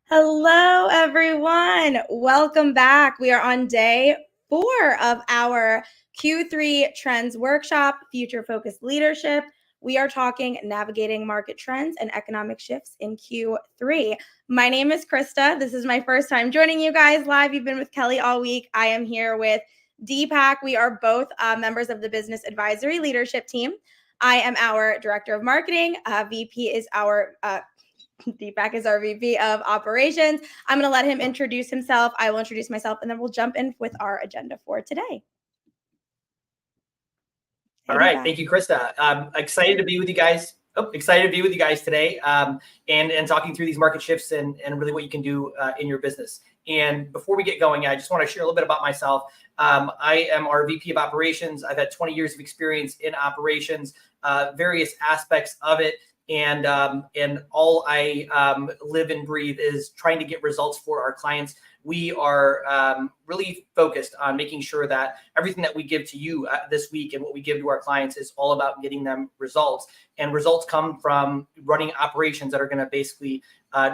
Hello, everyone. Welcome back. We are on day 4 of our Q3 Trends Workshop, Future Focused Leadership. We are talking navigating market trends and economic shifts in Q3. My name is Krista. This is my first time joining you guys live. You've been with Kelly all week. I am here with Deepak. We are both members of the Business Advisory Leadership Team. I am our Director of Marketing. Deepak is our VP of Operations. I'm going to let him introduce himself. I will introduce myself, and then we'll jump in with our agenda for today. All right. Thank you, Krista. I'm excited to be with you guys. Today and talking through these market shifts and really what you can do in your business. And before we get going, I just want to share a little bit about myself. I am our VP of Operations. I've had 20 years of experience in operations, various aspects of it. and all I live and breathe is trying to get results for our clients. We are really focused on making sure that everything that we give to you this week and what we give to our clients is all about getting them results. And results come from running operations that are going to basically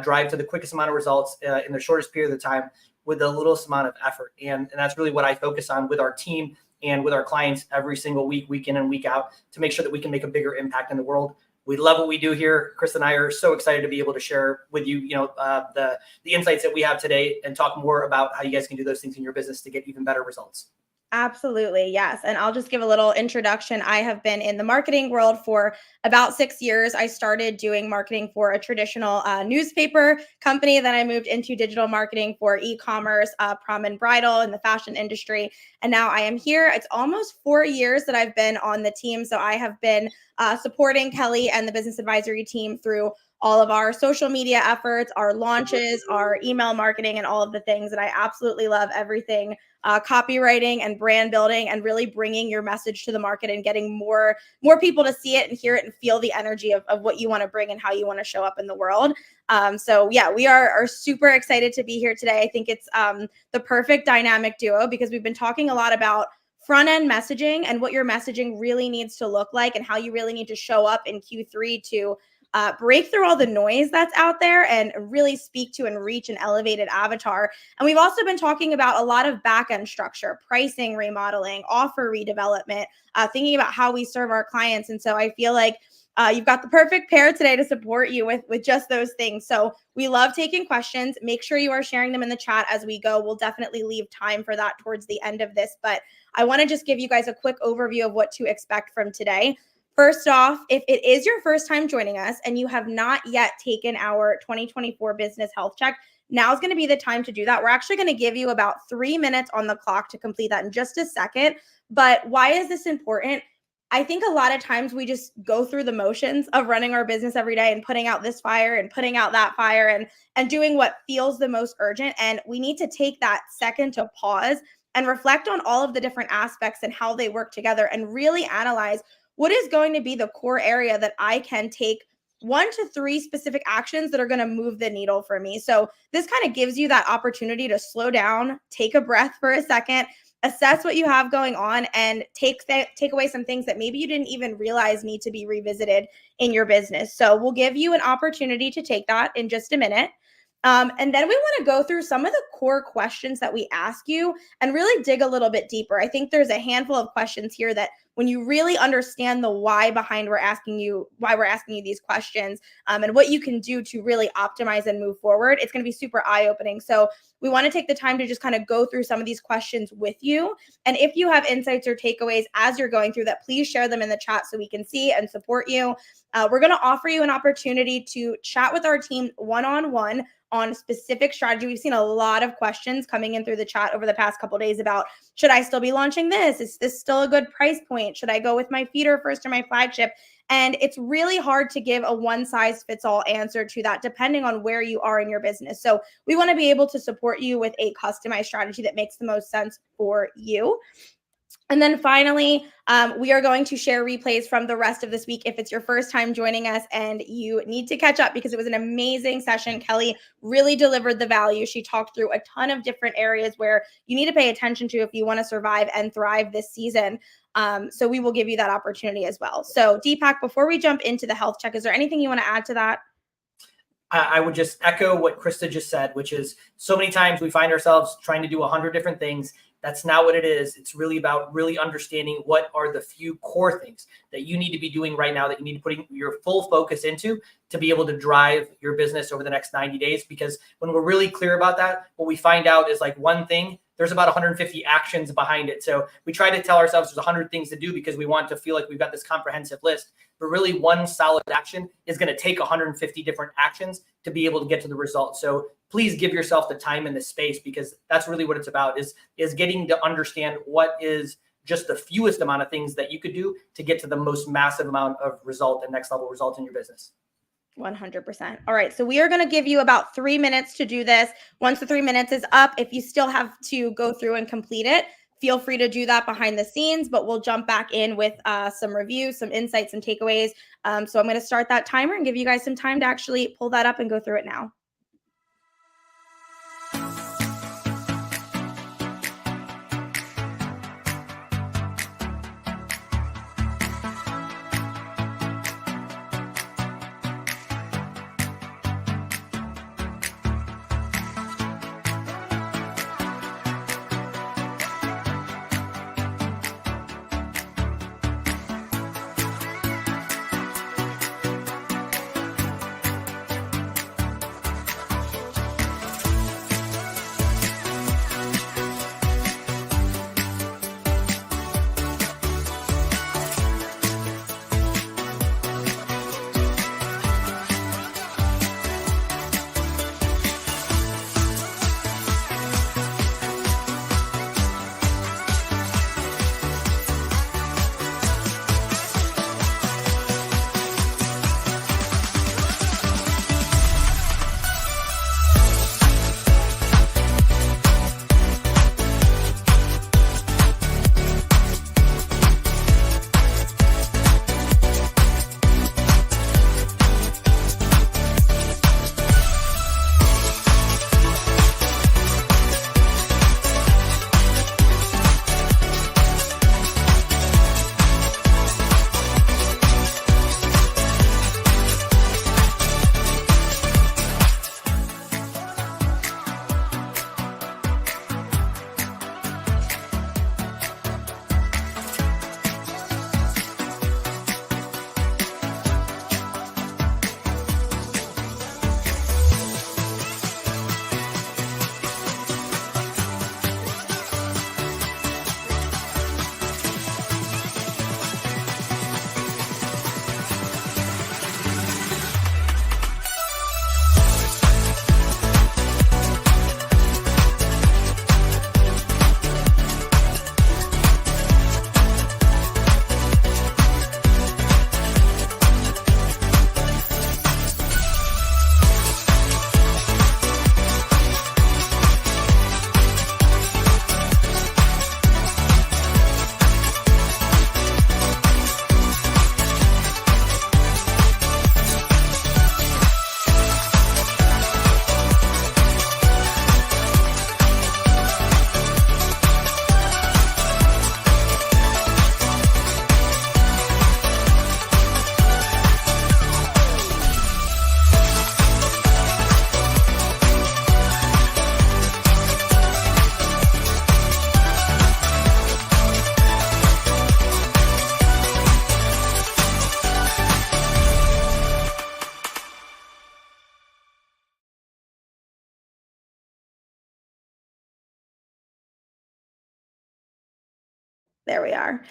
drive to the quickest amount of results in the shortest period of time with the littlest amount of effort. And that's really what I focus on with our team and with our clients every single week, week in and week out, to make sure that we can make a bigger impact in the world. We love what we do here. Chris and I are so excited to be able to share with you, the insights that we have today and talk more about how you guys can do those things in your business to get even better results. Absolutely. Yes. And I'll just give a little introduction. I have been in the marketing world for about 6 years. I started doing marketing for a traditional newspaper company. Then I moved into digital marketing for e-commerce, prom and bridal in the fashion industry. And now I am here. It's almost 4 years that I've been on the team. So I have been supporting Kelly and the business advisory team through all of our social media efforts, our launches, our email marketing, and all of the things. And I absolutely love everything copywriting and brand building and really bringing your message to the market and getting more people to see it and hear it and feel the energy of what you want to bring and how you want to show up in the world. So yeah, we are super excited to be here today. I think it's the perfect dynamic duo because we've been talking a lot about front end messaging and what your messaging really needs to look like and how you really need to show up in Q3 to break through all the noise that's out there and really speak to and reach an elevated avatar. And we've also been talking about a lot of back end structure, pricing remodeling, offer redevelopment, thinking about how we serve our clients. And so I feel like you've got the perfect pair today to support you with just those things. So we love taking questions. Make sure you are sharing them in the chat as we go. We'll definitely leave time for that towards the end of this. But I want to just give you guys a quick overview of what to expect from today. First off, if it is your first time joining us and you have not yet taken our 2024 business health check, now is going to be the time to do that. We're actually going to give you about 3 minutes on the clock to complete that in just a second. But why is this important? I think a lot of times we just go through the motions of running our business every day and putting out this fire and putting out that fire and doing what feels the most urgent. And we need to take that second to pause and reflect on all of the different aspects and how they work together and really analyze what is going to be the core area that I can take 1 to 3 specific actions that are going to move the needle for me. So this kind of gives you that opportunity to slow down, take a breath for a second, assess what you have going on, and take away some things that maybe you didn't even realize need to be revisited in your business. So we'll give you an opportunity to take that in just a minute. And then we want to go through some of the core questions that we ask you and really dig a little bit deeper. I think there's a handful of questions here that when you really understand the why behind why we're asking you these questions and what you can do to really optimize and move forward, it's going to be super eye-opening. So we want to take the time to just kind of go through some of these questions with you. And if you have insights or takeaways as you're going through that, please share them in the chat so we can see and support you. We're going to offer you an opportunity to chat with our team one-on-one on specific strategy. We've seen a lot of questions coming in through the chat over the past couple of days about, should I still be launching this? Is this still a good price point? Should I go with my feeder first or my flagship? And it's really hard to give a one size fits all answer to that, depending on where you are in your business. So we want to be able to support you with a customized strategy that makes the most sense for you. And then finally, we are going to share replays from the rest of this week if it's your first time joining us and you need to catch up because it was an amazing session. Kelly really delivered the value. She talked through a ton of different areas where you need to pay attention to if you want to survive and thrive this season. So we will give you that opportunity as well. So Deepak, before we jump into the health check, is there anything you want to add to that? I would just echo what Krista just said, which is so many times we find ourselves trying to do 100 different things. That's not what it is. It's really about really understanding what are the few core things that you need to be doing right now that you need to put your full focus into to be able to drive your business over the next 90 days. Because when we're really clear about that, what we find out is like one thing, there's about 150 actions behind it. So we try to tell ourselves there's 100 things to do because we want to feel like we've got this comprehensive list. But really one solid action is going to take 150 different actions to be able to get to the result. So please give yourself the time and the space, because that's really what it's about, is getting to understand what is just the fewest amount of things that you could do to get to the most massive amount of result and next level result in your business. 100%. All right. So we are going to give you about 3 minutes to do this. Once the 3 minutes is up, if you still have to go through and complete it, feel free to do that behind the scenes, but we'll jump back in with some reviews, some insights, some takeaways. So I'm going to start that timer and give you guys some time to actually pull that up and go through it now. There we are.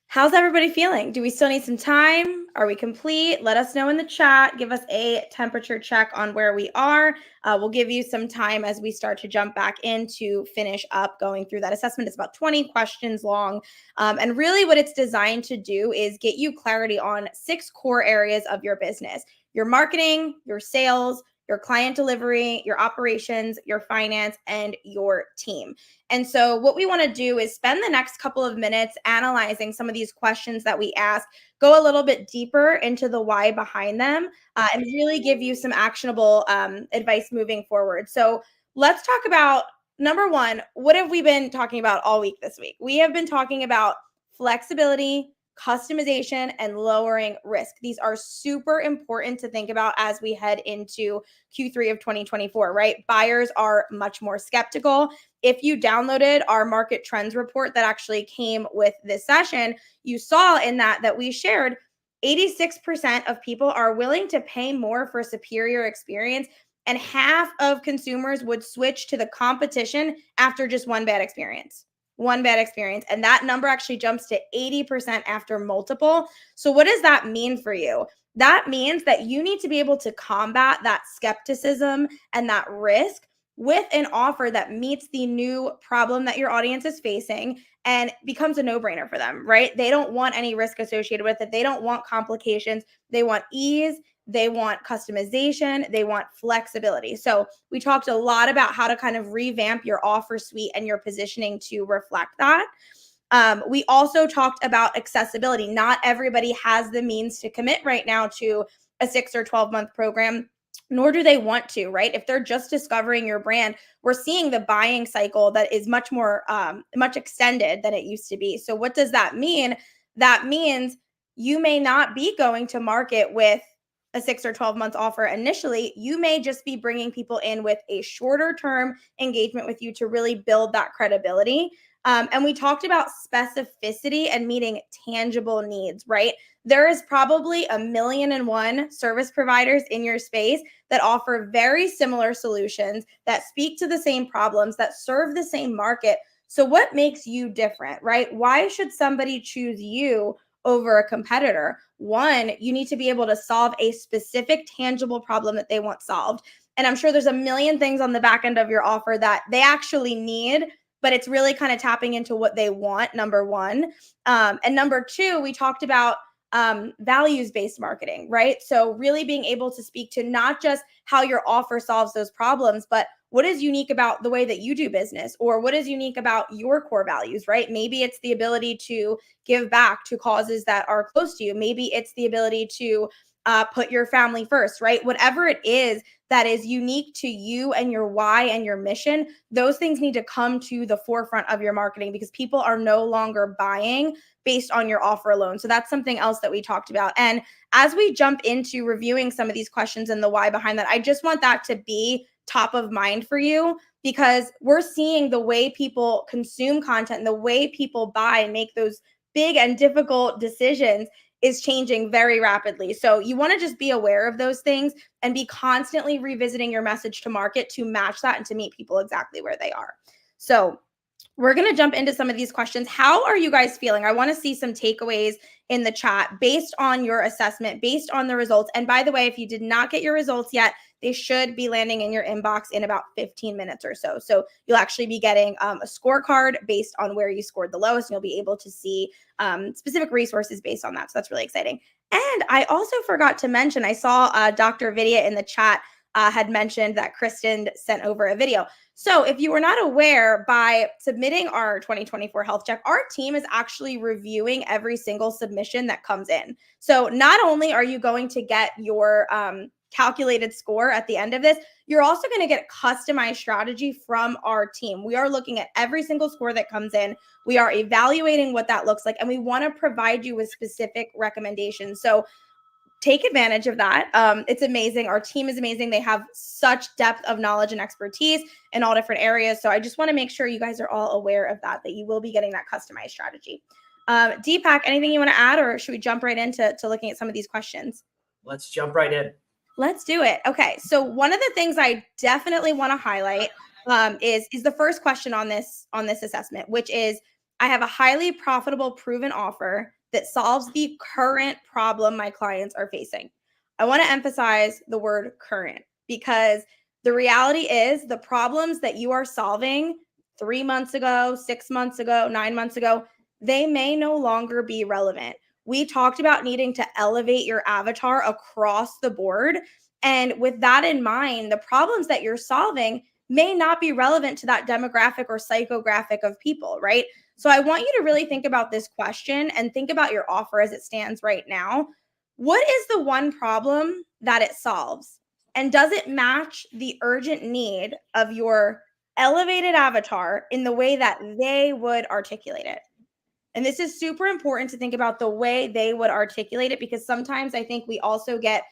How's everybody feeling? Do we still need some time? Are we complete? Let us know in the chat. Give us a temperature check on where we are. We'll give you some time as we start to jump back in to finish up going through that assessment. It's about 20 questions long. And really what it's designed to do is get you clarity on 6 core areas of your business: your marketing, your sales, your client delivery, your operations, your finance, and your team. And so what we want to do is spend the next couple of minutes analyzing some of these questions that we ask, go a little bit deeper into the why behind them, and really give you some actionable advice moving forward. So let's talk about number one. What have we been talking about all week this week? We have been talking about flexibility, customization, and lowering risk. These are super important to think about as we head into Q3 of 2024, right? Buyers are much more skeptical. If you downloaded our market trends report that actually came with this session, you saw in that we shared 86% of people are willing to pay more for a superior experience, and half of consumers would switch to the competition after just one bad experience. And that number actually jumps to 80% after multiple. So what does that mean for you? That means that you need to be able to combat that skepticism and that risk with an offer that meets the new problem that your audience is facing and becomes a no-brainer for them, right? They don't want any risk associated with it. They don't want complications. They want ease they want customization, they want flexibility. So we talked a lot about how to kind of revamp your offer suite and your positioning to reflect that. We also talked about accessibility. Not everybody has the means to commit right now to a 6 or 12-month program, nor do they want to, right? If they're just discovering your brand, we're seeing the buying cycle that is much more, much extended than it used to be. So what does that mean? That means you may not be going to market with a 6 or 12-month offer initially. You may just be bringing people in with a shorter term engagement with you to really build that credibility. And we talked about specificity and meeting tangible needs, right? There is probably 1,000,001 service providers in your space that offer very similar solutions, that speak to the same problems, that serve the same market. So what makes you different, right? Why should somebody choose you over a competitor? One, you need to be able to solve a specific tangible problem that they want solved. And I'm sure there's a million things on the back end of your offer that they actually need, but it's really kind of tapping into what they want, number one. And number two, we talked about values-based marketing, right? So really being able to speak to not just how your offer solves those problems, but what is unique about the way that you do business, or what is unique about your core values, right? Maybe it's the ability to give back to causes that are close to you. Maybe it's the ability to put your family first, right? Whatever it is that is unique to you and your why and your mission, those things need to come to the forefront of your marketing, because people are no longer buying based on your offer alone. So that's something else that we talked about. And as we jump into reviewing some of these questions and the why behind that, I just want that to be top of mind for you, because we're seeing the way people consume content and the way people buy and make those big and difficult decisions is changing very rapidly. So you want to just be aware of those things and be constantly revisiting your message to market to match that and to meet people exactly where they are. So we're going to jump into some of these questions. How are you guys feeling? I want to see some takeaways in the chat based on your assessment, based on the results. And by the way, if you did not get your results yet, they should be landing in your inbox in about 15 minutes or so. So you'll actually be getting a scorecard based on where you scored the lowest, and you'll be able to see specific resources based on that. So that's really exciting. And I also forgot to mention, I saw Dr. Vidya in the chat had mentioned that Kristen sent over a video. So if you were not aware, by submitting our 2024 health check, our team is actually reviewing every single submission that comes in. So not only are you going to get your calculated score at the end of this, you're also going to get a customized strategy from our team. We are looking at every single score that comes in. We are evaluating what that looks like, and we want to provide you with specific recommendations. So take advantage of that. It's amazing. Our team is amazing. They have such depth of knowledge and expertise in all different areas. So I just want to make sure you guys are all aware of that you will be getting that customized strategy. Deepak, anything you want to add, or should we jump right into looking at some of these questions? Let's jump right in. Let's do it. Okay. So one of the things I definitely want to highlight is the first question on this assessment, which is, I have a highly profitable proven offer that solves the current problem my clients are facing. I want to emphasize the word current, because the reality is the problems that you are solving 3 months ago, 6 months ago, 9 months ago, they may no longer be relevant. We talked about needing to elevate your avatar across the board. And with that in mind, the problems that you're solving may not be relevant to that demographic or psychographic of people, right? So I want you to really think about this question and think about your offer as it stands right now. What is the one problem that it solves? And does it match the urgent need of your elevated avatar in the way that they would articulate it? And this is super important to think about the way they would articulate it, because sometimes I think we also get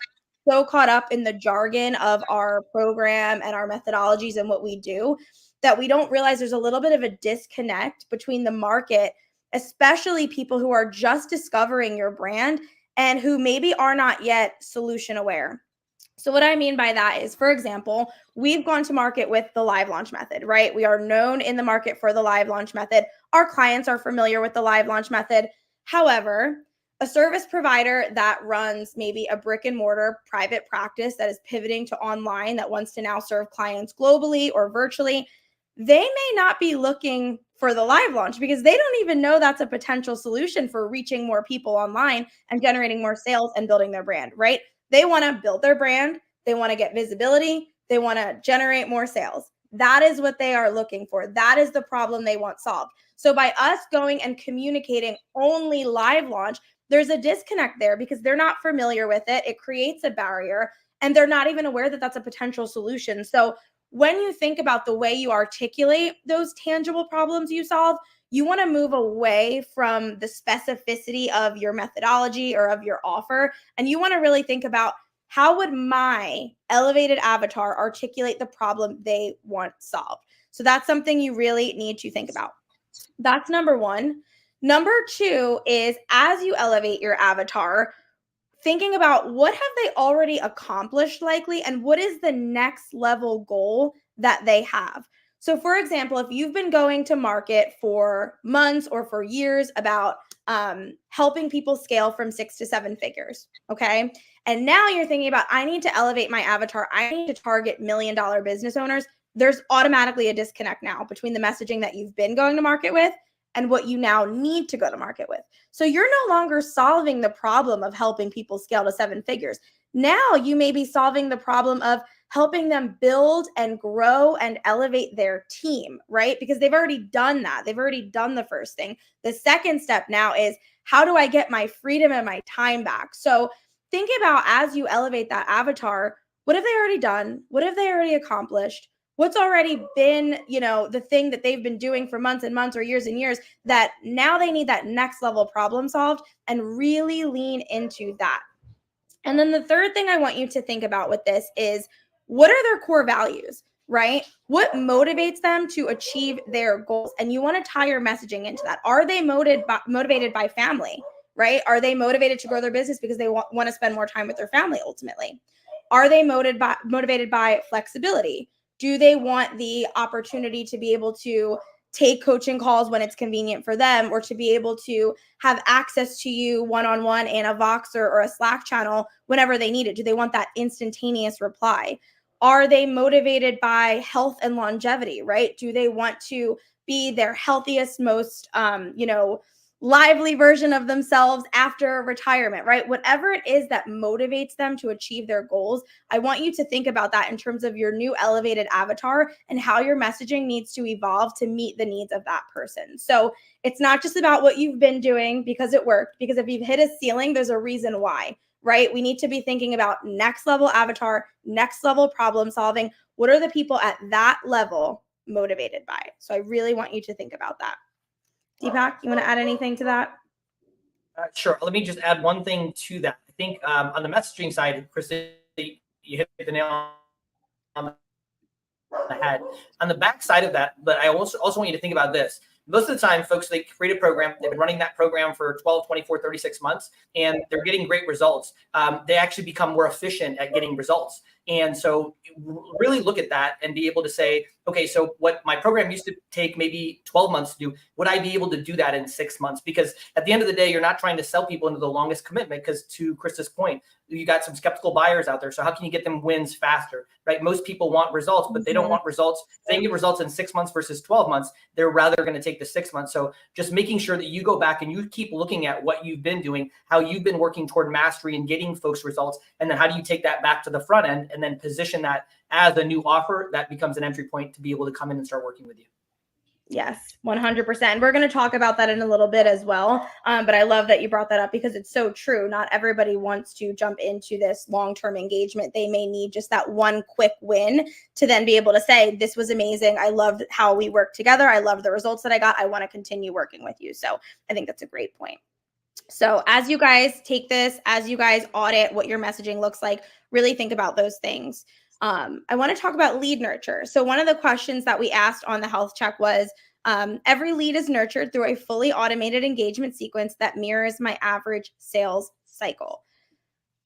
so caught up in the jargon of our program and our methodologies and what we do that we don't realize there's a little bit of a disconnect between the market, especially people who are just discovering your brand and who maybe are not yet solution aware. So what I mean by that is, for example, we've gone to market with the live launch method, right? We are known in the market for the live launch method. Our clients are familiar with the live launch method. However, a service provider that runs maybe a brick and mortar private practice that is pivoting to online, that wants to now serve clients globally or virtually, they may not be looking for the live launch, because they don't even know that's a potential solution for reaching more people online and generating more sales and building their brand, right? They want to build their brand. They want to get visibility. They want to generate more sales. That is what they are looking for. That is the problem they want solved. So by us going and communicating only live launch, there's a disconnect there because they're not familiar with it. It creates a barrier and they're not even aware that that's a potential solution. So when you think about the way you articulate those tangible problems you solve, you want to move away from the specificity of your methodology or of your offer. And you want to really think about, how would my elevated avatar articulate the problem they want solved? So that's something you really need to think about. That's number one. Number two is, as you elevate your avatar, thinking about what have they already accomplished likely and what is the next level goal that they have. So for example, if you've been going to market for months or for years about helping people scale from 6 to 7 figures, okay? And now you're thinking about, I need to elevate my avatar. I need to target $1 million business owners. There's automatically a disconnect now between the messaging that you've been going to market with and what you now need to go to market with. So you're no longer solving the problem of helping people scale to 7 figures. Now you may be solving the problem of helping them build and grow and elevate their team, right? Because they've already done that. They've already done the first thing. The second step now is, how do I get my freedom and my time back? So think about, as you elevate that avatar, what have they already done? What have they already accomplished? What's already been, the thing that they've been doing for months and months or years and years that now they need that next level problem solved, and really lean into that. And then the third thing I want you to think about with this is, what are their core values, right? What motivates them to achieve their goals? And you want to tie your messaging into that. Are they motivated by family, right? Are they motivated to grow their business because they want to spend more time with their family ultimately? Are they motivated by flexibility? Do they want the opportunity to be able to take coaching calls when it's convenient for them, or to be able to have access to you one-on-one in a Voxer or a Slack channel whenever they need it? Do they want that instantaneous reply? Are they motivated by health and longevity, right? Do they want to be their healthiest, most, lively version of themselves after retirement, right? Whatever it is that motivates them to achieve their goals, I want you to think about that in terms of your new elevated avatar and how your messaging needs to evolve to meet the needs of that person. So it's not just about what you've been doing because it worked, because if you've hit a ceiling, there's a reason why, right? We need to be thinking about next level avatar, next level problem solving. What are the people at that level motivated by? So I really want you to think about that. Deepak, you want to add anything to that? Sure. Let me just add one thing to that. I think on the messaging side, Krista, you hit the nail on the head. On the back side of that, but I also want you to think about this. Most of the time, folks, they create a program. They've been running that program for 12, 24, 36 months, and they're getting great results. They actually become more efficient at getting results. And so really look at that and be able to say, okay, so what my program used to take maybe 12 months to do, would I be able to do that in 6 months? Because at the end of the day, you're not trying to sell people into the longest commitment, because to Krista's point, you got some skeptical buyers out there. So how can you get them wins faster, right? Most people want results, but they don't want results. They get results in 6 months versus 12 months. They're rather going to take the 6 months. So just making sure that you go back and you keep looking at what you've been doing, how you've been working toward mastery and getting folks results. And then how do you take that back to the front end and then position that as a new offer that becomes an entry point to be able to come in and start working with you. Yes, 100%. We're going to talk about that in a little bit as well. But I love that you brought that up because it's so true. Not everybody wants to jump into this long-term engagement. They may need just that one quick win to then be able to say, this was amazing. I loved how we worked together. I love the results that I got. I want to continue working with you. So I think that's a great point. So as you guys take this, as you guys audit what your messaging looks like, really think about those things. I want to talk about lead nurture. So one of the questions that we asked on the health check was, every lead is nurtured through a fully automated engagement sequence that mirrors my average sales cycle.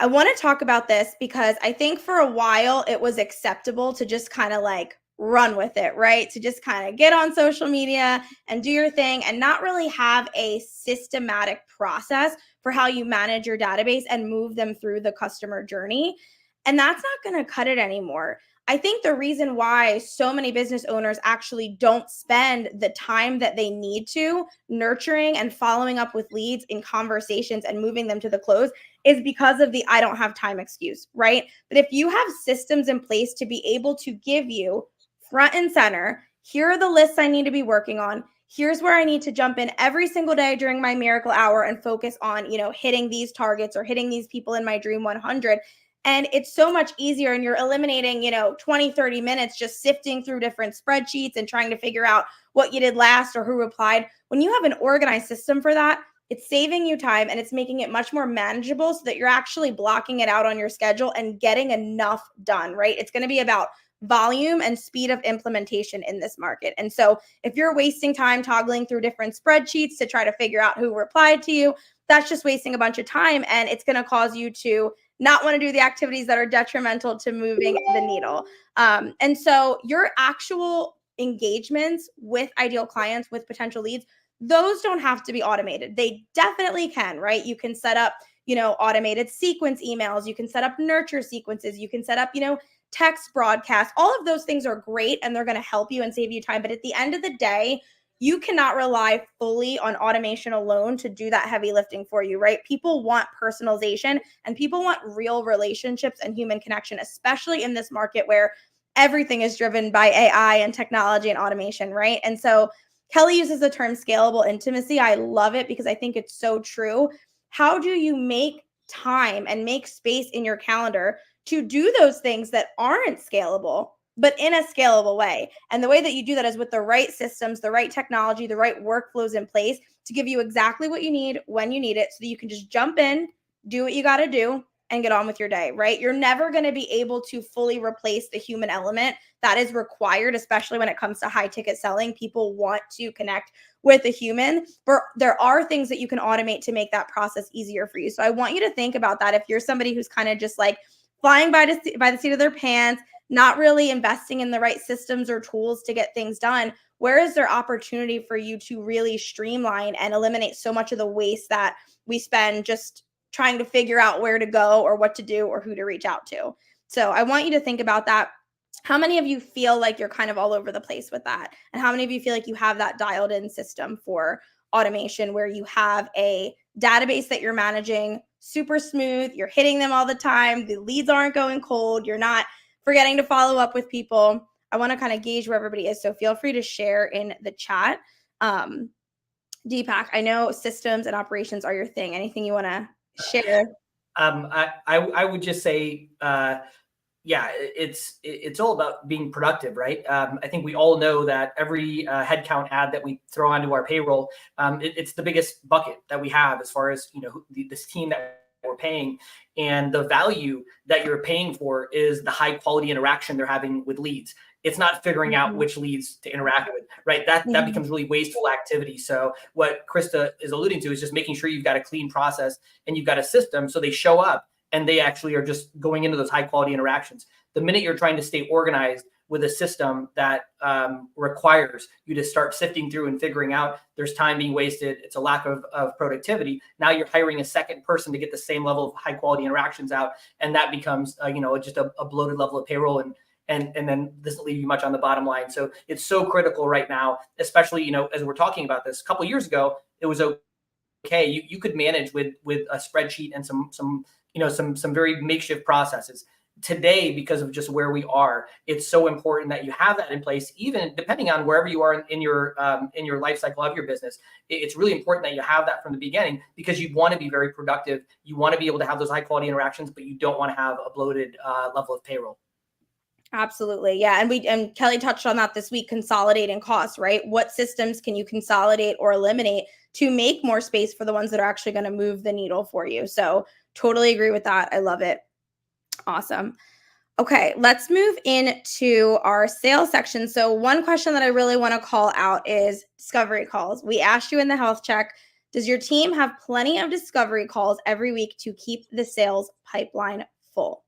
I want to talk about this because I think for a while it was acceptable to just kind of like run with it, right? To just kind of get on social media and do your thing and not really have a systematic process for how you manage your database and move them through the customer journey. And that's not going to cut it anymore. I think the reason why so many business owners actually don't spend the time that they need to nurturing and following up with leads in conversations and moving them to the close is because of the I don't have time excuse, right? But if you have systems in place to be able to give you front and center, here are the lists I need to be working on. Here's where I need to jump in every single day during my miracle hour and focus on, hitting these targets or hitting these people in my dream 100. And it's so much easier, and you're eliminating, 20, 30 minutes just sifting through different spreadsheets and trying to figure out what you did last or who replied. When you have an organized system for that, it's saving you time and it's making it much more manageable so that you're actually blocking it out on your schedule and getting enough done, right? It's going to be about volume and speed of implementation in this market. And so if you're wasting time toggling through different spreadsheets to try to figure out who replied to you, that's just wasting a bunch of time, and it's going to cause you to not want to do the activities that are detrimental to moving the needle. And so your actual engagements with ideal clients, with potential leads, those don't have to be automated. They definitely can, right? You can set up, automated sequence emails. You can set up nurture sequences. You can set up, text broadcasts. All of those things are great and they're going to help you and save you time. But at the end of the day, you cannot rely fully on automation alone to do that heavy lifting for you, right? People want personalization and people want real relationships and human connection, especially in this market where everything is driven by AI and technology and automation, right? And so Kelly uses the term scalable intimacy. I love it because I think it's so true. How do you make time and make space in your calendar to do those things that aren't scalable, but in a scalable way? And the way that you do that is with the right systems, the right technology, the right workflows in place to give you exactly what you need when you need it so that you can just jump in, do what you got to do, and get on with your day, right? You're never going to be able to fully replace the human element that is required, especially when it comes to high ticket selling. People want to connect with a human, but there are things that you can automate to make that process easier for you. So I want you to think about that. If you're somebody who's kind of just like flying by the seat of their pants, not really investing in the right systems or tools to get things done, where is there opportunity for you to really streamline and eliminate so much of the waste that we spend just trying to figure out where to go or what to do or who to reach out to? So I want you to think about that. How many of you feel like you're kind of all over the place with that? And how many of you feel like you have that dialed in system for automation where you have a database that you're managing super smooth, you're hitting them all the time, the leads aren't going cold, you're not forgetting to follow up with people? I want to kind of gauge where everybody is. So feel free to share in the chat. Deepak, I know systems and operations are your thing. Anything you want to share? I would just say, it's all about being productive, right? I think we all know that every headcount ad that we throw onto our payroll, it's the biggest bucket that we have as far as, this team that we're paying, and the value that you're paying for is the high quality interaction they're having with leads. It's not figuring out which leads to interact with, right? That becomes really wasteful activity. So what Krista is alluding to is just making sure you've got a clean process and you've got a system so they show up and they actually are just going into those high quality interactions. The minute you're trying to stay organized with a system that requires you to start sifting through and figuring out there's time being wasted, it's a lack of productivity. Now you're hiring a second person to get the same level of high quality interactions out. And that becomes, just a bloated level of payroll, and then doesn't leave you much on the bottom line. So it's so critical right now, especially, as we're talking about this. A couple of years ago, it was okay. You could manage with a spreadsheet and some very makeshift processes. Today, because of just where we are, it's so important that you have that in place, even depending on wherever you are in your life cycle of your business. It's really important that you have that from the beginning, because you want to be very productive. You want to be able to have those high quality interactions, but you don't want to have a bloated level of payroll. Absolutely. Yeah. And Kelly touched on that this week, consolidating costs, right? What systems can you consolidate or eliminate to make more space for the ones that are actually going to move the needle for you? So totally agree with that. I love it. Awesome. Okay, let's move into our sales section. So one question that I really want to call out is discovery calls. We asked you in the health check, does your team have plenty of discovery calls every week to keep the sales pipeline full?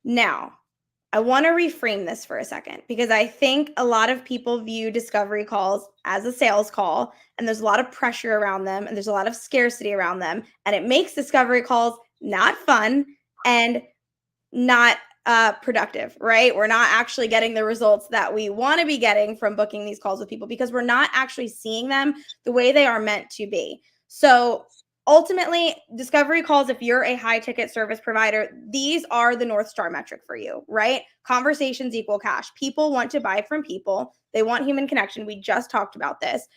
Now, I want to reframe this for a second, because I think a lot of people view discovery calls as a sales call, and there's a lot of pressure around them, and there's a lot of scarcity around them, and it makes discovery calls not fun and not productive, right? We're not actually getting the results that we want to be getting from booking these calls with people because we're not actually seeing them the way they are meant to be. So ultimately, discovery calls, if you're a high ticket service provider, these are the North Star metric for you, right? Conversations equal cash. People want to buy from people. They want human connection. We just talked about this.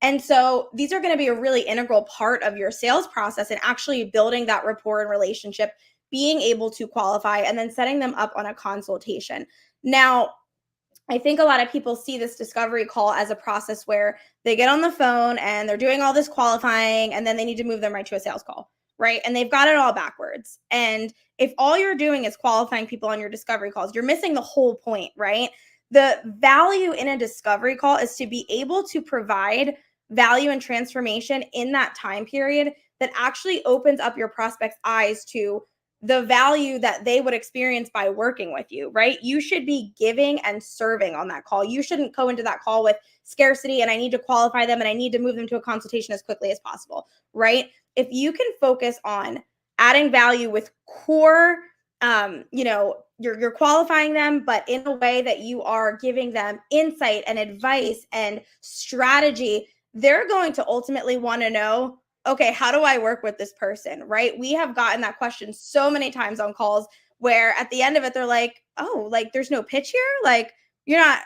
And so these are going to be a really integral part of your sales process and actually building that rapport and relationship, being able to qualify, and then setting them up on a consultation. Now, I think a lot of people see this discovery call as a process where they get on the phone and they're doing all this qualifying and then they need to move them right to a sales call, right? And they've got it all backwards. And if all you're doing is qualifying people on your discovery calls, you're missing the whole point, right? The value in a discovery call is to be able to provide value and transformation in that time period that actually opens up your prospect's eyes to the value that they would experience by working with you, right? You should be giving and serving on that call. You shouldn't go into that call with scarcity and I need to qualify them and I need to move them to a consultation as quickly as possible, right? If you can focus on adding value with core, you're qualifying them, but in a way that you are giving them insight and advice and strategy, they're going to ultimately want to know, okay, how do I work with this person, right? We have gotten that question so many times on calls where at the end of it, they're like, oh, like there's no pitch here. Like you're not,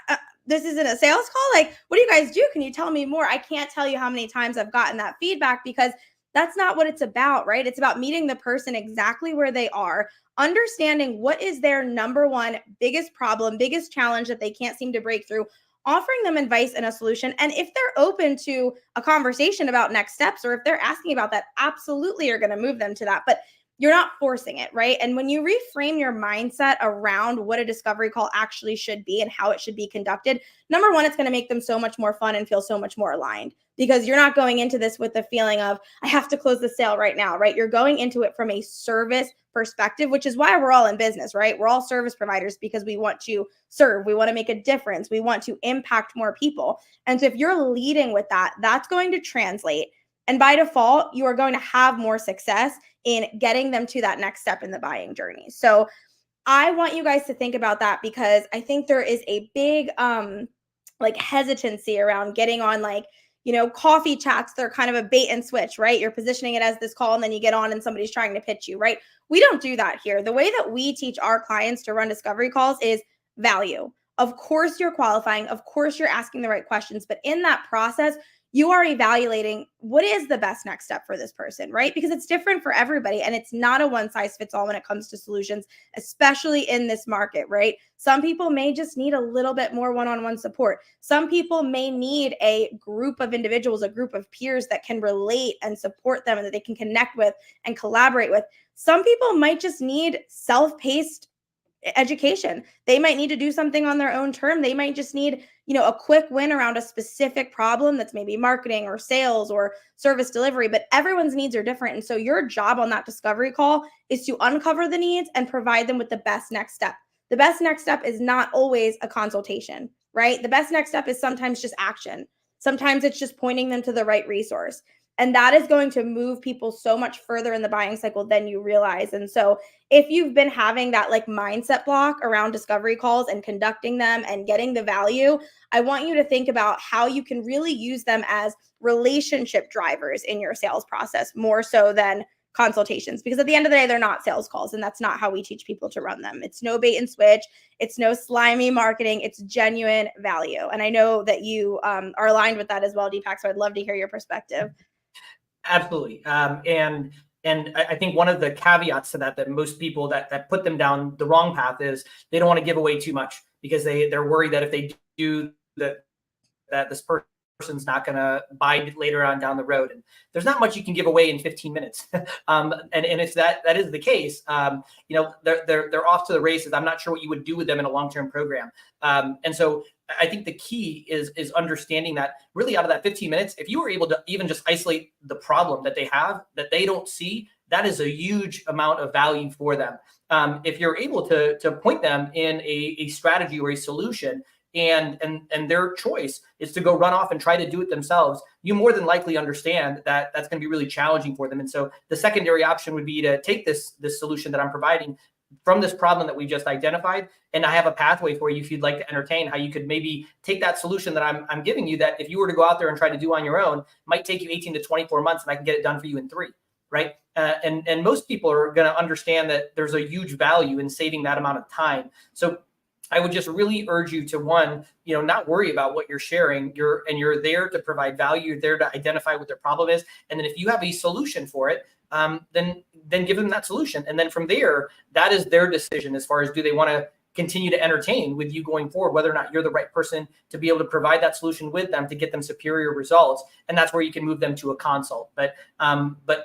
this isn't a sales call. Like, what do you guys do? Can you tell me more? I can't tell you how many times I've gotten that feedback because that's not what it's about, right? It's about meeting the person exactly where they are, understanding what is their number one biggest problem, biggest challenge that they can't seem to break through, offering them advice and a solution. And if they're open to a conversation about next steps, or if they're asking about that, absolutely you're going to move them to that. But you're not forcing it, right? And when you reframe your mindset around what a discovery call actually should be and how it should be conducted, number one, it's going to make them so much more fun and feel so much more aligned because you're not going into this with the feeling of, I have to close the sale right now, right? You're going into it from a service perspective, which is why we're all in business, right? We're all service providers because we want to serve. We want to make a difference. We want to impact more people. And so if you're leading with that, that's going to translate. And by default, you are going to have more success in getting them to that next step in the buying journey. So I want you guys to think about that because I think there is a big hesitancy around getting on coffee chats. They're kind of a bait and switch, right? You're positioning it as this call and then you get on and somebody's trying to pitch you, right? We don't do that here. The way that we teach our clients to run discovery calls is value. Of course, you're qualifying. Of course, you're asking the right questions. But in that process, you are evaluating what is the best next step for this person, right? Because it's different for everybody and it's not a one size fits all when it comes to solutions, especially in this market, right? Some people may just need a little bit more one-on-one support. Some people may need a group of individuals, a group of peers that can relate and support them and that they can connect with and collaborate with. Some people might just need self-paced education. They might need to do something on their own term. They might just need, a quick win around a specific problem that's maybe marketing or sales or service delivery, but everyone's needs are different. And so your job on that discovery call is to uncover the needs and provide them with the best next step. The best next step is not always a consultation, right? The best next step is sometimes just action. Sometimes it's just pointing them to the right resource. And that is going to move people so much further in the buying cycle than you realize. And so if you've been having that mindset block around discovery calls and conducting them and getting the value, I want you to think about how you can really use them as relationship drivers in your sales process more so than consultations, because at the end of the day, they're not sales calls. And that's not how we teach people to run them. It's no bait and switch. It's no slimy marketing. It's genuine value. And I know that you are aligned with that as well, Deepak. So I'd love to hear your perspective. Absolutely. And I think one of the caveats to that most people that put them down the wrong path is they don't want to give away too much because they're worried that if they do that this person's not going to buy later on down the road. And there's not much you can give away in 15 minutes. And if that is the case, they're off to the races. I'm not sure what you would do with them in a long-term program. And so I think the key is understanding that really out of that 15 minutes, if you were able to even just isolate the problem that they have, that they don't see, that is a huge amount of value for them. If you're able to point them in a strategy or a solution, and their choice is to go run off and try to do it themselves, you more than likely understand that that's going to be really challenging for them. And so the secondary option would be to take this solution that I'm providing, from this problem that we just identified. And I have a pathway for you if you'd like to entertain how you could maybe take that solution that I'm giving you, that if you were to go out there and try to do on your own, might take you 18 to 24 months, and I can get it done for you in 3, right? And most people are going to understand that there's a huge value in saving that amount of time. So I would just really urge you to, one, not worry about what you're sharing. You're there to provide value. You're there to identify what their problem is. And then if you have a solution for it, then give them that solution. And then from there, that is their decision as far as, do they want to continue to entertain with you going forward, whether or not you're the right person to be able to provide that solution with them to get them superior results. And that's where you can move them to a consult. But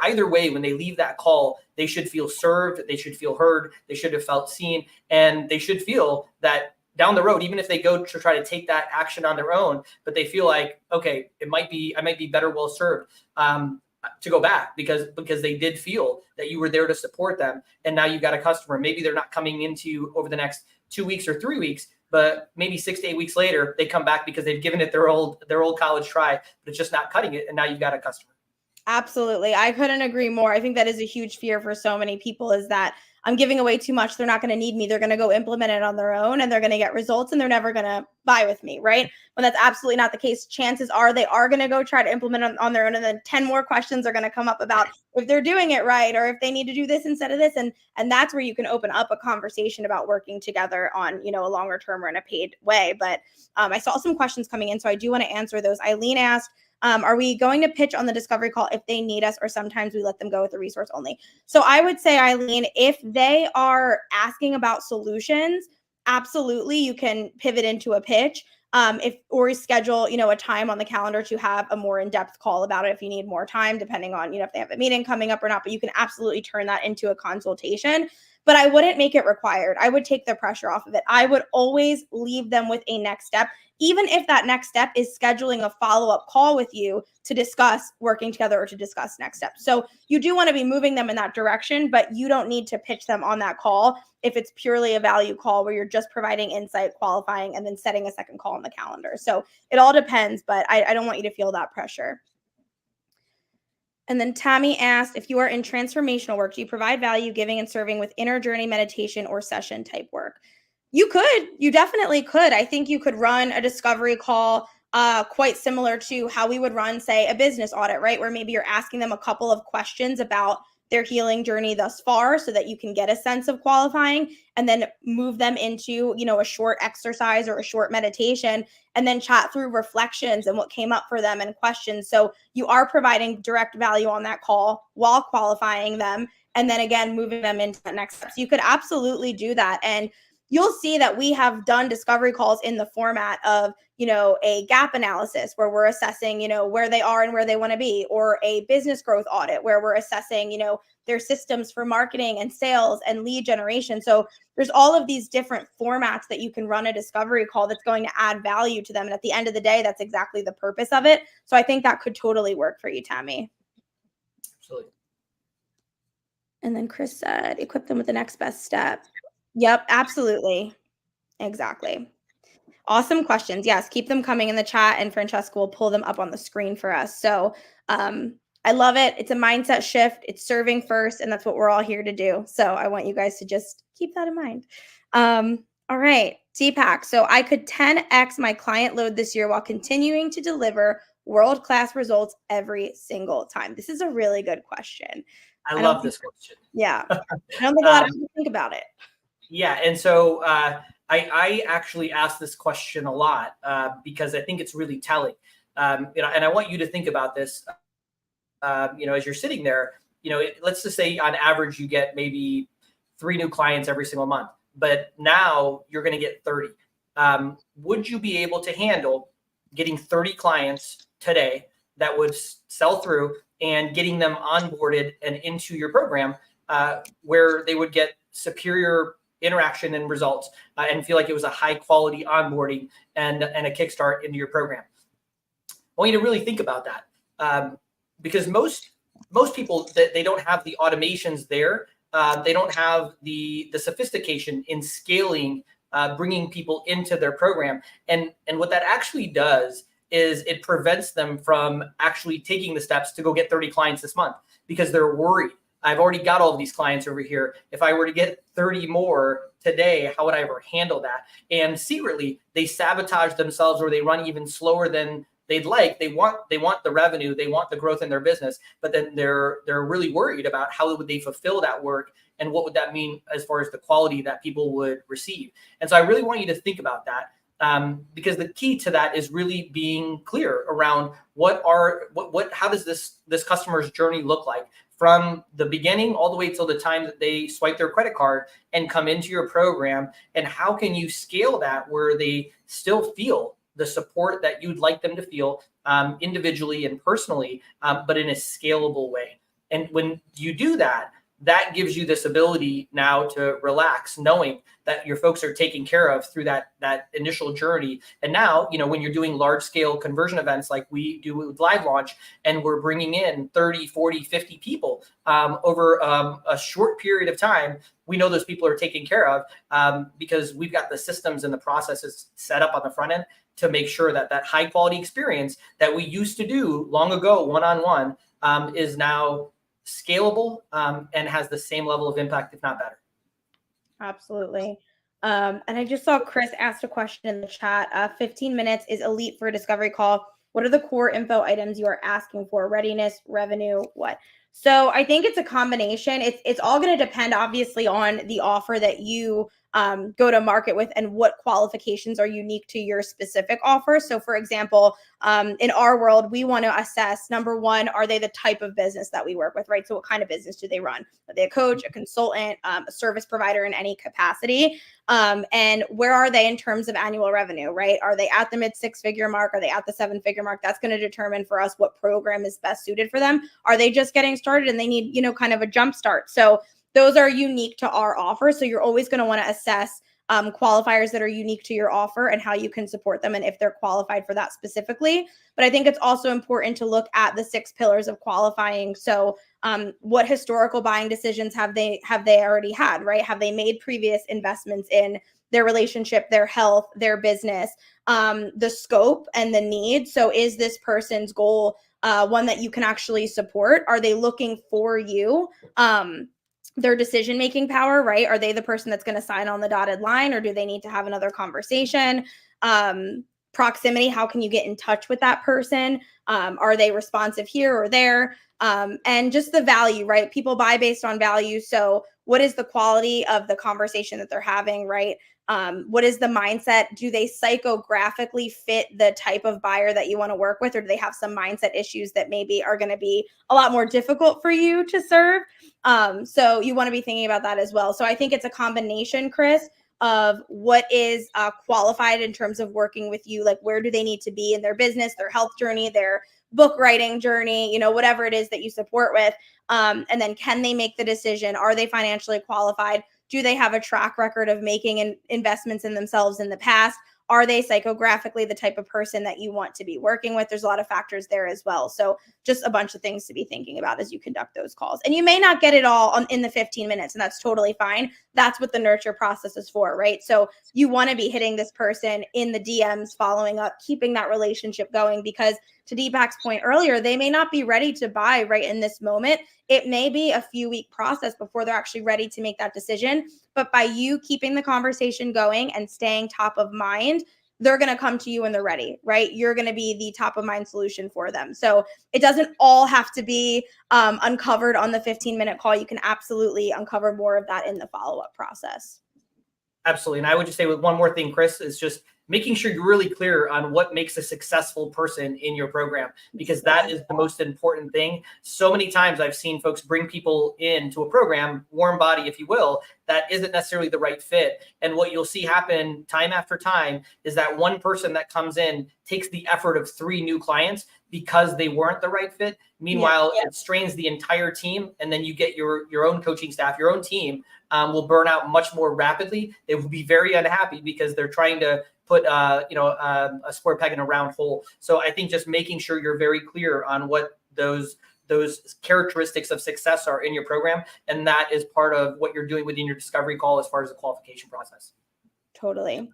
either way, when they leave that call, they should feel served, they should feel heard, they should have felt seen, and they should feel that down the road, even if they go to try to take that action on their own, but they feel like, okay, I might be better well served to go back because they did feel that you were there to support them. And now you've got a customer. Maybe they're not coming into you over the next 2 weeks or 3 weeks, but maybe 6 to 8 weeks later, they come back because they've given it their old college try, but it's just not cutting it. And now you've got a customer. Absolutely. I couldn't agree more. I think that is a huge fear for so many people, is that I'm giving away too much. They're not going to need me. They're going to go implement it on their own, and they're going to get results, and they're never going to buy with me, right? When that's absolutely not the case. Chances are they are going to go try to implement it on their own, and then 10 more questions are going to come up about if they're doing it right, or if they need to do this instead of this. And that's where you can open up a conversation about working together on, a longer term or in a paid way. But I saw some questions coming in, so I do want to answer those. Eileen asked, are we going to pitch on the discovery call if they need us, or sometimes we let them go with the resource only? So I would say, Eileen, if they are asking about solutions, absolutely, you can pivot into a pitch. Or schedule, a time on the calendar to have a more in-depth call about it if you need more time, depending on, if they have a meeting coming up or not. But you can absolutely turn that into a consultation. But I wouldn't make it required. I would take the pressure off of it. I would always leave them with a next step, even if that next step is scheduling a follow-up call with you to discuss working together or to discuss next steps. So you do want to be moving them in that direction, but you don't need to pitch them on that call if it's purely a value call where you're just providing insight, qualifying, and then setting a second call on the calendar. So it all depends, but I don't want you to feel that pressure. And then Tammy asked, if you are in transformational work, do you provide value giving and serving with inner journey meditation or session type work? You definitely could. I think you could run a discovery call quite similar to how we would run, say, a business audit, right? Where maybe you're asking them a couple of questions about their healing journey thus far so that you can get a sense of qualifying, and then move them into, a short exercise or a short meditation, and then chat through reflections and what came up for them and questions. So you are providing direct value on that call while qualifying them, and then again, moving them into the next step. So you could absolutely do that. And you'll see that we have done discovery calls in the format of, a gap analysis where we're assessing, where they are and where they want to be, or a business growth audit where we're assessing, their systems for marketing and sales and lead generation. So there's all of these different formats that you can run a discovery call that's going to add value to them. And at the end of the day, that's exactly the purpose of it. So I think that could totally work for you, Tammy. Absolutely. And then Chris said, equip them with the next best step. Yep, absolutely. Exactly. Awesome questions. Yes, keep them coming in the chat, and Francesca will pull them up on the screen for us. So I love it. It's a mindset shift. It's serving first, and that's what we're all here to do. So I want you guys to just keep that in mind. All right, Deepak. So I could 10x my client load this year while continuing to deliver world-class results every single time. This is a really good question. I love this question. Yeah. I don't think a lot of people think about it. Yeah. And so I actually ask this question a lot because I think it's really telling. And I want you to think about this, as you're sitting there, let's just say on average, you get maybe 3 new clients every single month, but now you're going to get 30. Would you be able to handle getting 30 clients today that would sell through and getting them onboarded and into your program where they would get superior interaction and results and feel like it was a high quality onboarding and a kickstart into your program? I want you to really think about that because most people, they don't have the automations there. They don't have the sophistication in scaling, bringing people into their program. And what that actually does is it prevents them from actually taking the steps to go get 30 clients this month because they're worried I've already got all of these clients over here. If I were to get 30 more today, how would I ever handle that? And secretly, they sabotage themselves, or they run even slower than they'd like. They want the revenue, they want the growth in their business, but then they're really worried about how would they fulfill that work and what would that mean as far as the quality that people would receive. And so I really want you to think about that. Because the key to that is really being clear around how does this customer's journey look like from the beginning all the way till the time that they swipe their credit card and come into your program, and how can you scale that where they still feel the support that you'd like them to feel individually and personally, but in a scalable way. And when you do that, that gives you this ability now to relax, knowing that your folks are taken care of through that initial journey. And now, when you're doing large scale conversion events like we do with Live Launch, and we're bringing in 30, 40, 50 people over a short period of time, we know those people are taken care of because we've got the systems and the processes set up on the front end to make sure that that high quality experience that we used to do long ago, one-on-one, is now scalable and has the same level of impact, if not better. Absolutely. And I just saw Chris asked a question in the chat. 15 minutes is elite for a discovery call. What are the core info items you are asking for? Readiness, revenue, what? So I think it's a combination. It's all going to depend, obviously, on the offer that you go to market with and what qualifications are unique to your specific offer. So, for example, in our world, we want to assess, number one, are they the type of business that we work with, right? So what kind of business do they run? Are they a coach, a consultant, a service provider in any capacity? And where are they in terms of annual revenue, right? Are they at the mid 6-figure mark? Are they at the 7-figure mark? That's going to determine for us what program is best suited for them. Are they just getting started and they need, kind of a jump start? So those are unique to our offer. So you're always going to want to assess qualifiers that are unique to your offer and how you can support them and if they're qualified for that specifically. But I think it's also important to look at the 6 pillars of qualifying. So what historical buying decisions have they already had, right? Have they made previous investments in their relationship, their health, their business, the scope and the need? So is this person's goal one that you can actually support? Are they looking for you? Their decision-making power, right? Are they the person that's going to sign on the dotted line, or do they need to have another conversation? Proximity, how can you get in touch with that person? Are they responsive here or there? And just the value, right? People buy based on value. So what is the quality of the conversation that they're having, right? What is the mindset? Do they psychographically fit the type of buyer that you want to work with, or do they have some mindset issues that maybe are going to be a lot more difficult for you to serve? So you want to be thinking about that as well. So I think it's a combination, Chris, of what is qualified in terms of working with you, like where do they need to be in their business, their health journey, their book writing journey, whatever it is that you support with. And then can they make the decision? Are they financially qualified? Do they have a track record of making investments in themselves in the past? Are they psychographically the type of person that you want to be working with? There's a lot of factors there as well. So just a bunch of things to be thinking about as you conduct those calls. And you may not get it all in the 15 minutes, and that's totally fine. That's what the nurture process is for, right? So you want to be hitting this person in the DMs, following up, keeping that relationship going, because to Deepak's point earlier, they may not be ready to buy right in this moment. It may be a few-week process before they're actually ready to make that decision. But by you keeping the conversation going and staying top of mind, they're going to come to you when they're ready, right? You're going to be the top of mind solution for them. So it doesn't all have to be uncovered on the 15-minute call. You can absolutely uncover more of that in the follow-up process. Absolutely. And I would just say with one more thing, Chris, is just making sure you're really clear on what makes a successful person in your program, because that is the most important thing. So many times I've seen folks bring people into a program, warm body, if you will, that isn't necessarily the right fit. And what you'll see happen time after time is that one person that comes in takes the effort of 3 new clients because they weren't the right fit. Meanwhile, it strains the entire team. And then you get your own coaching staff, your own team will burn out much more rapidly. They will be very unhappy because they're trying to put a square peg in a round hole. So I think just making sure you're very clear on what those characteristics of success are in your program, and that is part of what you're doing within your discovery call as far as the qualification process. Totally.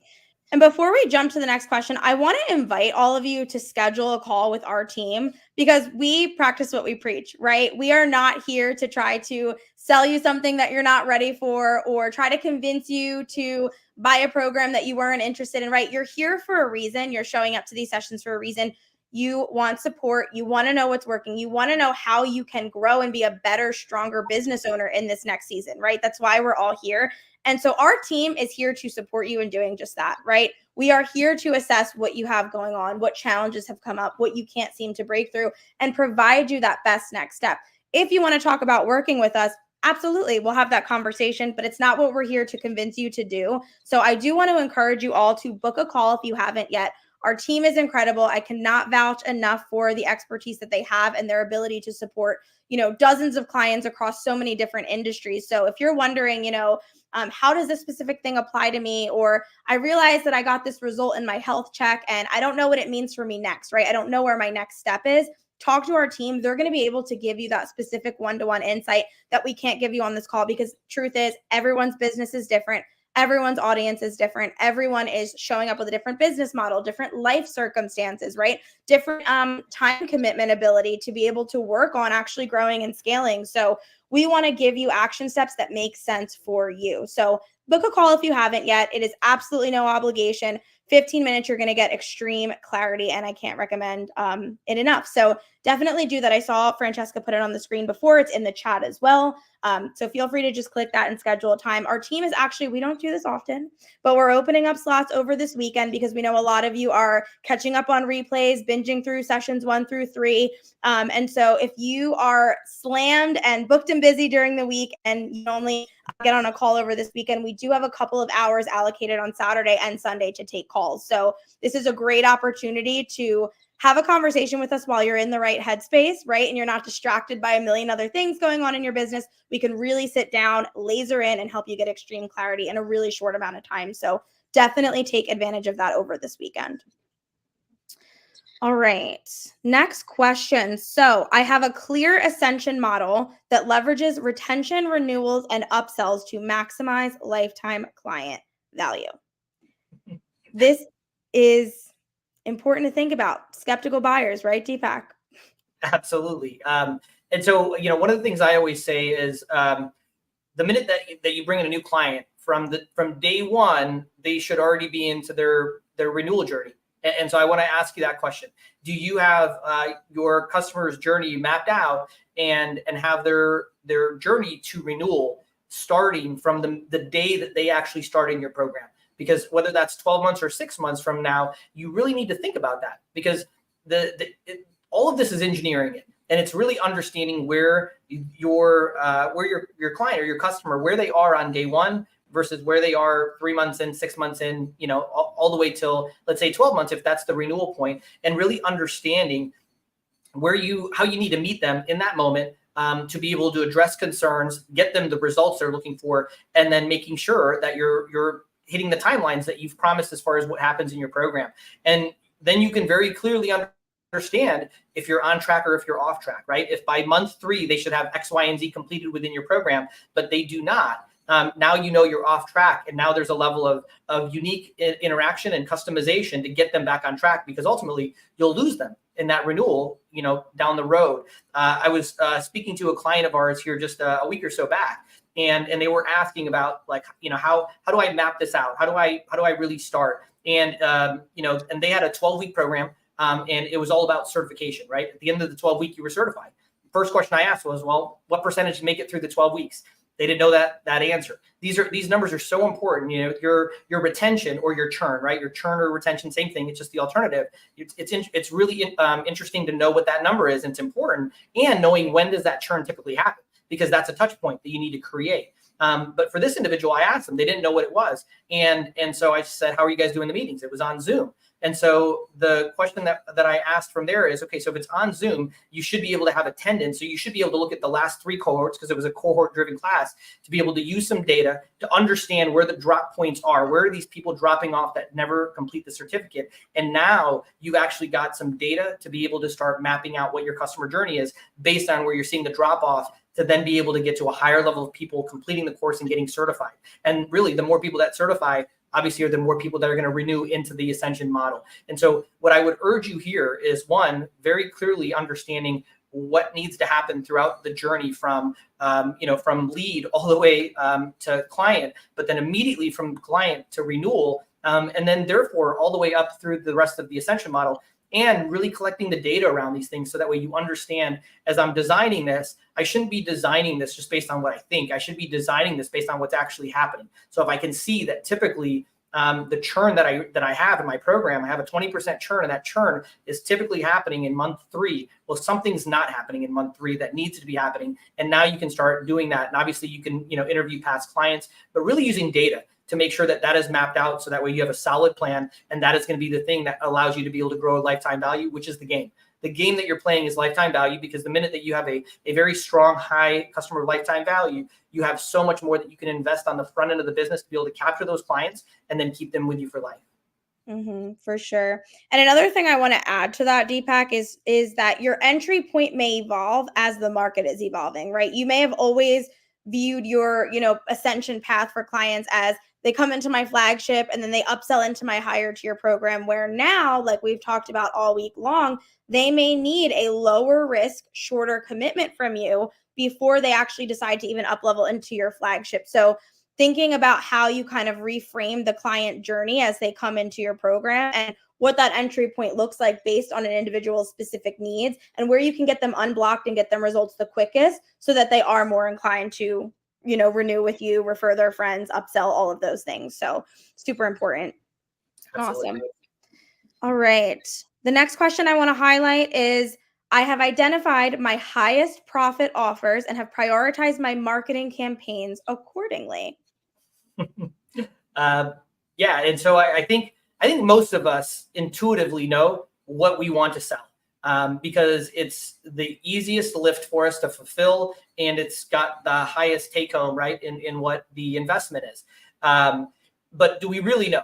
And before we jump to the next question, I want to invite all of you to schedule a call with our team because we practice what we preach, right? We are not here to try to sell you something that you're not ready for or try to convince you to buy a program that you weren't interested in, right? You're here for a reason. You're showing up to these sessions for a reason. You want support. You want to know what's working. You want to know how you can grow and be a better, stronger business owner in this next season, right? That's why we're all here. And so our team is here to support you in doing just that, right? We are here to assess what you have going on, what challenges have come up, what you can't seem to break through, and provide you that best next step. If you want to talk about working with us, absolutely, we'll have that conversation, but it's not what we're here to convince you to do. So I do want to encourage you all to book a call if you haven't yet. Our team is incredible. I cannot vouch enough for the expertise that they have and their ability to support, dozens of clients across so many different industries. So if you're wondering, how does this specific thing apply to me? Or I realized that I got this result in my health check and I don't know what it means for me next, right? I don't know where my next step is. Talk to our team. They're going to be able to give you that specific one-to-one insight that we can't give you on this call because truth is everyone's business is different. Everyone's audience is different. Everyone is showing up with a different business model, different life circumstances, right? Different time commitment ability to be able to work on actually growing and scaling. So we want to give you action steps that make sense for you. So book a call if you haven't yet. It is absolutely no obligation. 15 minutes, you're going to get extreme clarity, and I can't recommend it enough. So definitely do that. I saw Francesca put it on the screen before. It's in the chat as well. So feel free to just click that and schedule a time. Our team is actually, we don't do this often, but we're opening up slots over this weekend because we know a lot of you are catching up on replays, binging through sessions 1 through 3. And so if you are slammed and booked and busy during the week and you only get on a call over this weekend, we do have a couple of hours allocated on Saturday and Sunday to take calls. So this is a great opportunity to have a conversation with us while you're in the right headspace, right? And you're not distracted by a million other things going on in your business. We can really sit down, laser in, and help you get extreme clarity in a really short amount of time. So definitely take advantage of that over this weekend. All right, next question. So I have a clear ascension model that leverages retention, renewals, and upsells to maximize lifetime client value. This is important to think about. Skeptical buyers, right, Deepak? Absolutely. And so, one of the things I always say is the minute that you bring in a new client from day one, they should already be into their renewal journey. And so I want to ask you that question. Do you have your customer's journey mapped out and have their journey to renewal starting from the day that they actually start in your program? Because whether that's 12 months or 6 months from now, you really need to think about that because all of this is engineering it. And it's really understanding where your client or your customer, where they are on day one versus where they are 3 months in, 6 months in, all the way till, let's say, 12 months, if that's the renewal point, and really understanding how you need to meet them in that moment to be able to address concerns, get them the results they're looking for, and then making sure that you're hitting the timelines that you've promised as far as what happens in your program. And then you can very clearly understand if you're on track or if you're off track, right? If by month 3, they should have X, Y, and Z completed within your program, but they do not, now you're off track. And now there's a level of unique interaction and customization to get them back on track, because ultimately you'll lose them in that renewal, down the road. I was speaking to a client of ours here just a week or so back, and they were asking about how do I map this out? How do I really start? And and they had a 12-week program, and it was all about certification, right? At the end of the 12-week, you were certified. First question I asked was, well, what percentage make it through the 12 weeks? They didn't know that answer. These numbers are so important. Your retention or your churn, right? Your churn or retention, same thing. It's just the alternative. It's really interesting to know what that number is. And it's important, and knowing when does that churn typically happen, because that's a touch point that you need to create. But for this individual, I asked them, they didn't know what it was. And so I said, how are you guys doing the meetings? It was on Zoom. And so the question that I asked from there is, okay, so if it's on Zoom, you should be able to have attendance. So you should be able to look at the last 3 cohorts, because it was a cohort-driven class, to be able to use some data to understand where the drop points are. Where are these people dropping off that never complete the certificate? And now you've actually got some data to be able to start mapping out what your customer journey is based on where you're seeing the drop off, to then be able to get to a higher level of people completing the course and getting certified. And really, the more people that certify, obviously are the more people that are going to renew into the Ascension model. And so what I would urge you here is, one, very clearly understanding what needs to happen throughout the journey from from lead all the way to client, but then immediately from client to renewal, and then therefore all the way up through the rest of the Ascension model, and really collecting the data around these things so that way you understand, as I'm designing this, I shouldn't be designing this just based on what I think. I should be designing this based on what's actually happening. So if I can see that typically the churn that I have in my program, I have a 20% churn, and that churn is typically happening in month 3. Well, something's not happening in month 3 that needs to be happening. And now you can start doing that. And obviously you can, interview past clients, but really using data to make sure that that is mapped out so that way you have a solid plan, and that is going to be the thing that allows you to be able to grow a lifetime value, which is the game. The game that you're playing is lifetime value, because the minute that you have a very strong, high customer lifetime value, you have so much more that you can invest on the front end of the business to be able to capture those clients and then keep them with you for life. For sure. And another thing I want to add to that, Deepak, is that your entry point may evolve as the market is evolving, right? You may have always viewed your, ascension path for clients as they come into my flagship and then they upsell into my higher tier program, where now, like we've talked about all week long, they may need a lower risk, shorter commitment from you before they actually decide to even up level into your flagship. So thinking about how you kind of reframe the client journey as they come into your program, and what that entry point looks like based on an individual's specific needs, and where you can get them unblocked and get them results the quickest so that they are more inclined to, renew with you, refer their friends, upsell, all of those things. So super important. Absolutely. Awesome. All right. The next question I want to highlight is, I have identified my highest profit offers and have prioritized my marketing campaigns accordingly. Yeah. And so I think most of us intuitively know what we want to sell, because it's the easiest lift for us to fulfill, and it's got the highest take home, right, in what the investment is. But do we really know?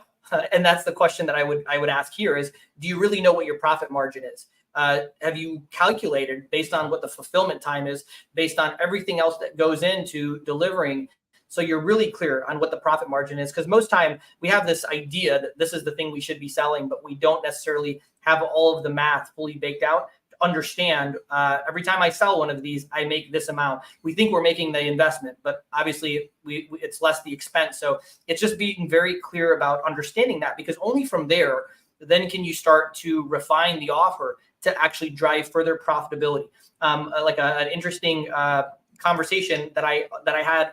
And that's the question that I would ask here is, do you really know what your profit margin is? Have you calculated based on what the fulfillment time is, based on everything else that goes into delivering? So you're really clear on what the profit margin is, because most time we have this idea that this is the thing we should be selling, but we don't necessarily have all of the math fully baked out to understand every time I sell one of these, I make this amount. We think we're making the investment, but obviously it's less the expense. So it's just being very clear about understanding that, because only from there, then can you start to refine the offer to actually drive further profitability. Like an interesting conversation that I had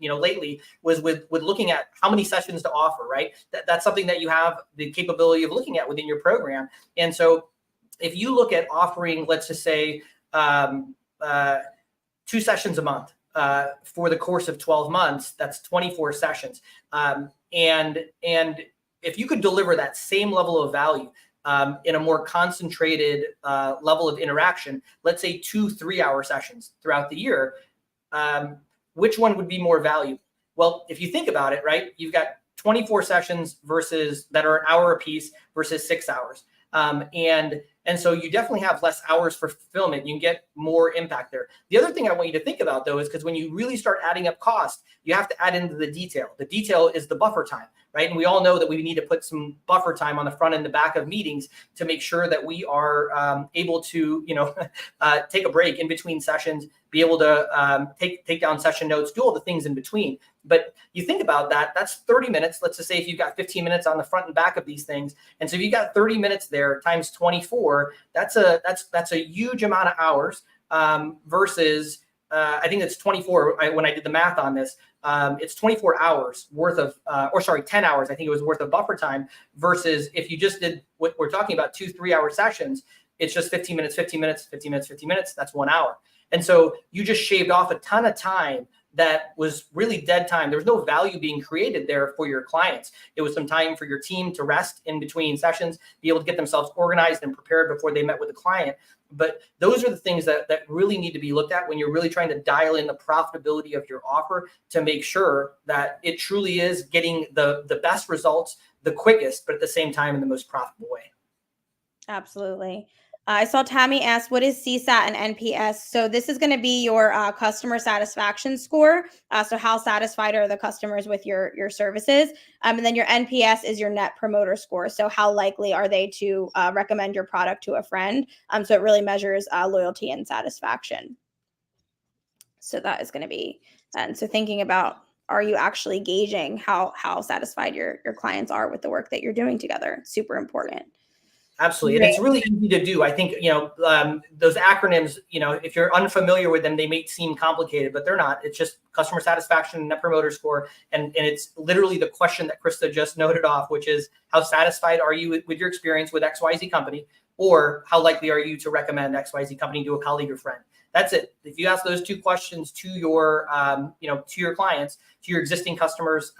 lately was with looking at how many sessions to offer, right? That's something that you have the capability of looking at within your program. And so if you look at offering, let's just say 2 sessions a month for the course of 12 months, that's 24 sessions. And if you could deliver that same level of value in a more concentrated level of interaction, let's say 2 3-hour sessions throughout the year, which one would be more valuable? Well, if you think about it, right, you've got 24 sessions versus that are an hour a piece versus 6 hours. And so you definitely have less hours for fulfillment. You can get more impact there. The other thing I want you to think about, though, is because when you really start adding up cost, you have to add into the detail. The detail is the buffer time, right? And we all know that we need to put some buffer time on the front and the back of meetings to make sure that we are able to, take a break in between sessions, be able to take down session notes, do all the things in between. But you think about that, that's 30 minutes. Let's just say if you've got 15 minutes on the front and back of these things. And so if you got 30 minutes there times 24, that's a huge amount of hours versus I think it's 24 when I did the math on this. It's 24 hours worth of, 10 hours, I think it was worth of buffer time, versus if you just did what we're talking about, 2 3-hour sessions, it's just 15 minutes, 15 minutes, 15 minutes, 15 minutes. That's 1 hour. And so you just shaved off a ton of time that was really dead time. There was no value being created there for your clients. It was some time for your team to rest in between sessions, be able to get themselves organized and prepared before they met with the client. But those are the things that really need to be looked at when you're really trying to dial in the profitability of your offer to make sure that it truly is getting the best results the quickest, but at the same time in the most profitable way. Absolutely. I saw Tammy ask, what is CSAT and NPS? So this is going to be your customer satisfaction score. So how satisfied are the customers with your services? And then your NPS is your net promoter score. So how likely are they to recommend your product to a friend? So it really measures loyalty and satisfaction. So that is going to be, and so thinking about, are you actually gauging how satisfied your clients are with the work that you're doing together? Super important. Absolutely. And it's really easy to do. I think, those acronyms, if you're unfamiliar with them, they may seem complicated, but they're not. It's just customer satisfaction, net promoter score. And it's literally the question that Krista just noted off, which is how satisfied are you with your experience with XYZ company, or how likely are you to recommend XYZ company to a colleague or friend? That's it. If you ask those two questions to your, to your clients, to your existing customers,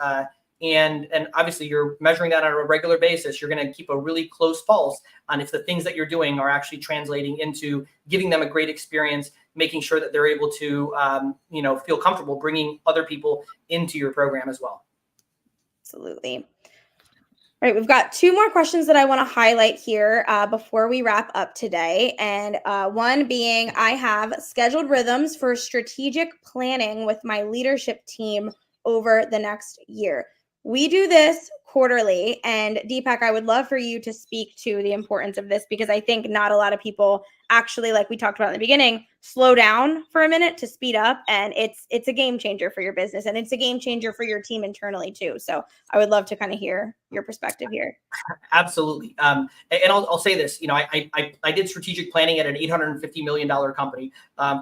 and obviously you're measuring that on a regular basis, you're going to keep a really close pulse on if the things that you're doing are actually translating into giving them a great experience, making sure that they're able to, feel comfortable bringing other people into your program as well. Absolutely. All right, we've got two more questions that I want to highlight here before we wrap up today. And one being, I have scheduled rhythms for strategic planning with my leadership team over the next year. We do this quarterly, and Deepak, I would love for you to speak to the importance of this, because I think not a lot of people actually, like we talked about in the beginning, slow down for a minute to speed up, and it's a game changer for your business, and it's a game changer for your team internally too. So I would love to kind of hear your perspective here. Absolutely. And I'll say this, I did strategic planning at an $850 million company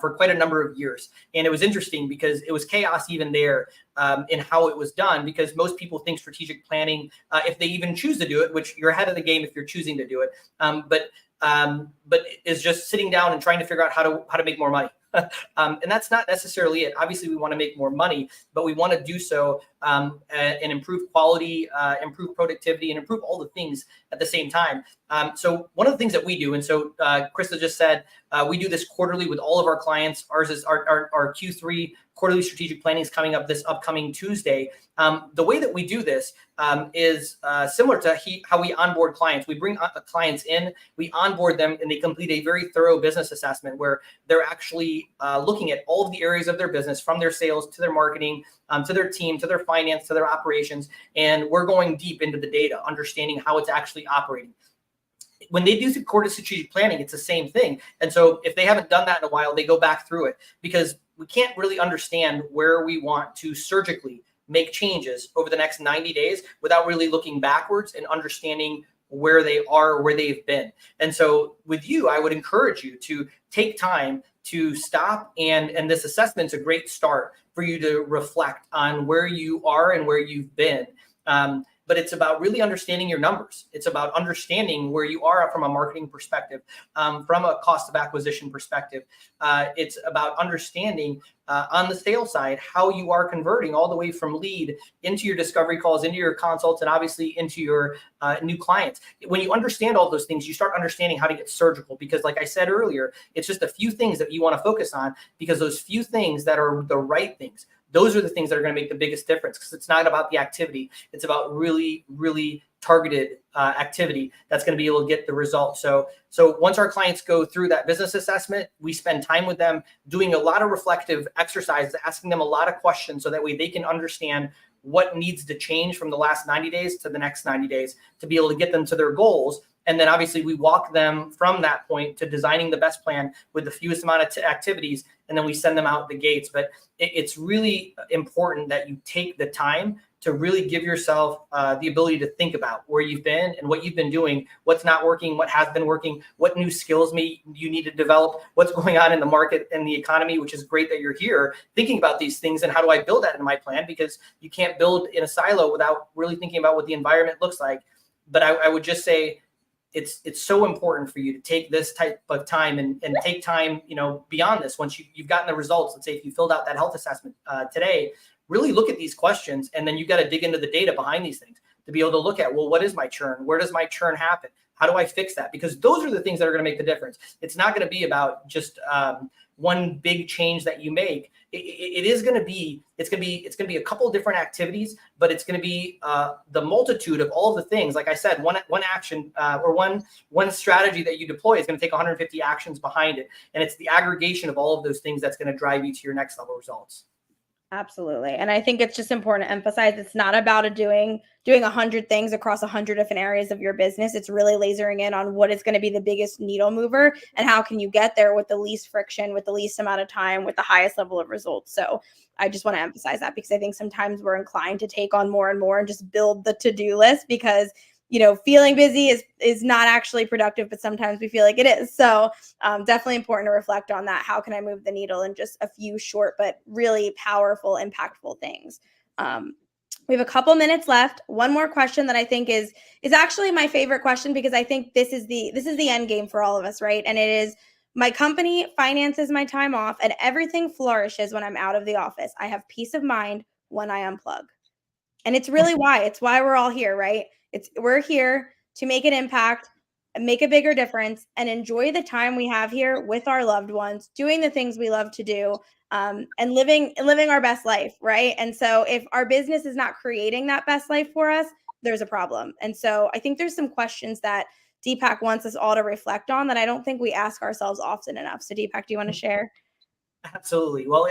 for quite a number of years. And it was interesting because it was chaos even there in how it was done, because most people think strategic planning, if they even choose to do it, which you're ahead of the game if you're choosing to do it, but is just sitting down and trying to figure out how to make more money. And that's not necessarily it. Obviously, we want to make more money, but we want to do so and improve quality, improve productivity, and improve all the things at the same time. So one of the things that we do, and so Krista just said, we do this quarterly with all of our clients. Ours is our Q3 quarterly strategic planning is coming up this upcoming Tuesday. The way that we do this is similar to how we onboard clients. We bring clients in, we onboard them, and they complete a very thorough business assessment where they're actually looking at all of the areas of their business, from their sales to their marketing, to their team, to their finance, to their operations. And we're going deep into the data, understanding how it's actually operating. When they do the quarterly strategic planning, it's the same thing. And so if they haven't done that in a while, they go back through it, because we can't really understand where we want to surgically make changes over the next 90 days without really looking backwards and understanding where they are, where they've been. And so with you, I would encourage you to take time to stop, and this assessment's a great start for you to reflect on where you are and where you've been. But it's about really understanding your numbers. It's about understanding where you are from a marketing perspective, from a cost of acquisition perspective. It's about understanding on the sales side how you are converting all the way from lead into your discovery calls, into your consults, and obviously into your new clients. When you understand all those things, you start understanding how to get surgical, because like I said earlier, it's just a few things that you want to focus on, because those few things that are the right things, those are the things that are going to make the biggest difference, because it's not about the activity. It's about really, really targeted activity that's going to be able to get the results. So once our clients go through that business assessment, we spend time with them doing a lot of reflective exercises, asking them a lot of questions, so that way they can understand what needs to change from the last 90 days to the next 90 days to be able to get them to their goals. And then obviously we walk them from that point to designing the best plan with the fewest amount of activities, and then we send them out the gates. But it's really important that you take the time to really give yourself the ability to think about where you've been and what you've been doing, what's not working, what has been working, what new skills you need to develop, what's going on in the market and the economy, which is great that you're here thinking about these things, and how do I build that into my plan? Because you can't build in a silo without really thinking about what the environment looks like. But I would just say, it's so important for you to take this type of time and take time, beyond this. Once you've gotten the results, let's say if you filled out that health assessment today, really look at these questions, and then you got to dig into the data behind these things to be able to look at, well, what is my churn? Where does my churn happen? How do I fix that? Because those are the things that are going to make the difference. It's not going to be about just one big change that you make, it's going to be a couple of different activities, but it's going to be the multitude of all of the things. Like I said, one action or one strategy that you deploy is going to take 150 actions behind it, and it's the aggregation of all of those things that's going to drive you to your next level results. Absolutely. And I think it's just important to emphasize it's not about doing 100 things across 100 different areas of your business. It's really lasering in on what is going to be the biggest needle mover and how can you get there with the least friction, with the least amount of time, with the highest level of results. So I just want to emphasize that because I think sometimes we're inclined to take on more and more and just build the to-do list because feeling busy is not actually productive, but sometimes we feel like it is. So definitely important to reflect on that. How can I move the needle in just a few short, but really powerful, impactful things? We have a couple minutes left. One more question that I think is actually my favorite question because I think this is the end game for all of us, right? And it is, my company finances my time off and everything flourishes when I'm out of the office. I have peace of mind when I unplug. And it's really it's why we're all here, right? We're here to make an impact, make a bigger difference, and enjoy the time we have here with our loved ones, doing the things we love to do, and living our best life, right? And so if our business is not creating that best life for us, there's a problem. And so I think there's some questions that Deepak wants us all to reflect on that I don't think we ask ourselves often enough. So Deepak, do you want to share? Absolutely. Well,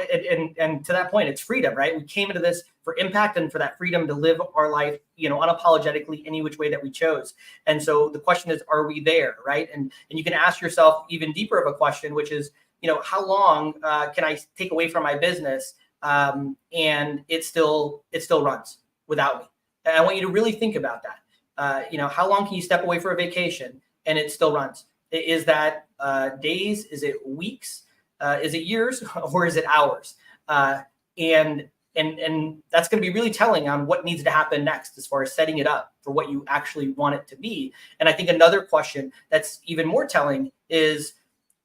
and to that point, it's freedom, right? We came into this for impact and for that freedom to live our life, unapologetically any which way that we chose. And so the question is, are we there, right? And you can ask yourself even deeper of a question, which is, how long can I take away from my business and it still runs without me? And I want you to really think about that. How long can you step away for a vacation and it still runs? Is that days? Is it weeks? Is it years or is it hours? And that's going to be really telling on what needs to happen next as far as setting it up for what you actually want it to be. And I think another question that's even more telling is,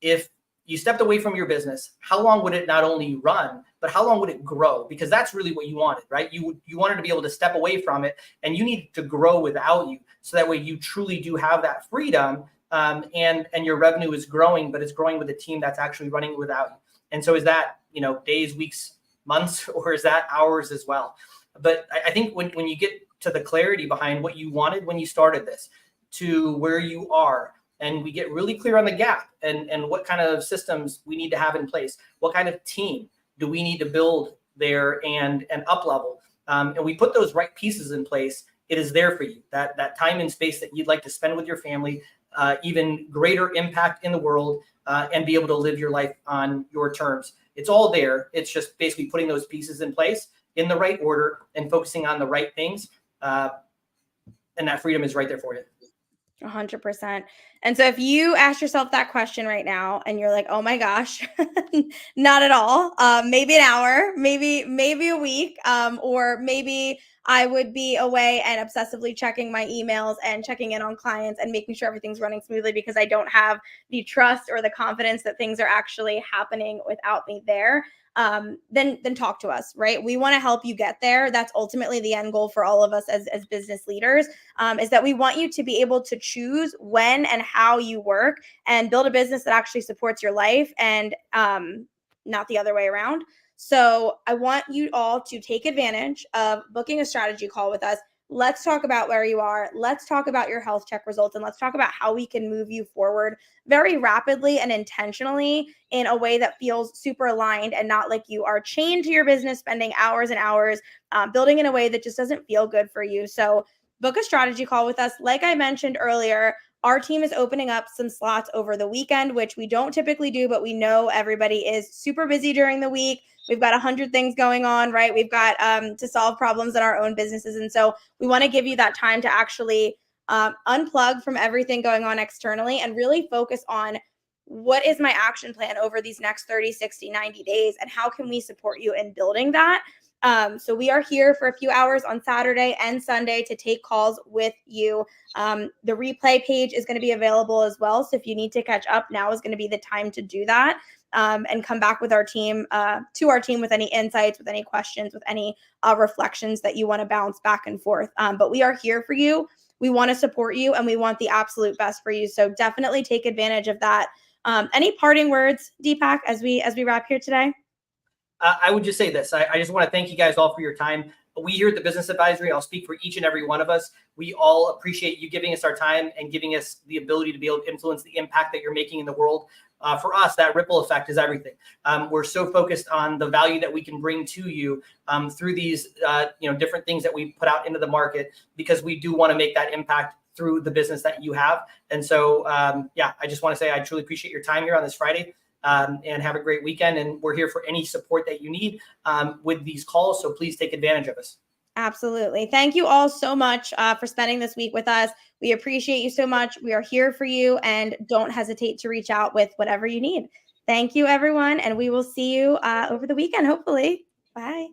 if you stepped away from your business, how long would it not only run, but how long would it grow? Because that's really what you wanted, right? You wanted to be able to step away from it, and you need to grow without you. So that way you truly do have that freedom. And your revenue is growing, but it's growing with a team that's actually running without you. And so is that, days, weeks, months, or is that hours as well? But I think when you get to the clarity behind what you wanted when you started this to where you are, and we get really clear on the gap and what kind of systems we need to have in place, what kind of team do we need to build there and up level, and we put those right pieces in place, it is there for you. That time and space that you'd like to spend with your family, even greater impact in the world, and be able to live your life on your terms. It's all there. It's just basically putting those pieces in place in the right order and focusing on the right things. And that freedom is right there for you. 100%. And so if you ask yourself that question right now and you're like, oh my gosh, not at all, maybe an hour, maybe a week, or maybe I would be away and obsessively checking my emails and checking in on clients and making sure everything's running smoothly because I don't have the trust or the confidence that things are actually happening without me there. Then talk to us, right? We want to help you get there. That's ultimately the end goal for all of us as business leaders, is that we want you to be able to choose when and how you work and build a business that actually supports your life and not the other way around. So I want you all to take advantage of booking a strategy call with us. Let's talk about where you are. Let's talk about your health check results, and let's talk about how we can move you forward very rapidly and intentionally in a way that feels super aligned and not like you are chained to your business, spending hours and hours building in a way that just doesn't feel good for you. So book a strategy call with us. Like I mentioned earlier, our team is opening up some slots over the weekend, which we don't typically do, but we know everybody is super busy during the week. We've got 100 things going on, right? We've got to solve problems in our own businesses. And so we want to give you that time to actually unplug from everything going on externally and really focus on what is my action plan over these next 30, 60, 90 days, and how can we support you in building that? So we are here for a few hours on Saturday and Sunday to take calls with you. The replay page is going to be available as well. So if you need to catch up, now is going to be the time to do that. And come back with our team, with any insights, with any questions, with any reflections that you want to bounce back and forth. But we are here for you. We want to support you and we want the absolute best for you. So definitely take advantage of that. Any parting words, Deepak, as we wrap here today? I would just say this. I just want to thank you guys all for your time. We here at the Business Advisory, I'll speak for each and every one of us. We all appreciate you giving us our time and giving us the ability to be able to influence the impact that you're making in the world. For us, that ripple effect is everything. We're so focused on the value that we can bring to you through these different things that we put out into the market, because we do want to make that impact through the business that you have. And so, I just want to say I truly appreciate your time here on this Friday. And have a great weekend. And we're here for any support that you need with these calls. So please take advantage of us. Absolutely. Thank you all so much for spending this week with us. We appreciate you so much. We are here for you, and don't hesitate to reach out with whatever you need. Thank you, everyone. And we will see you over the weekend, hopefully. Bye.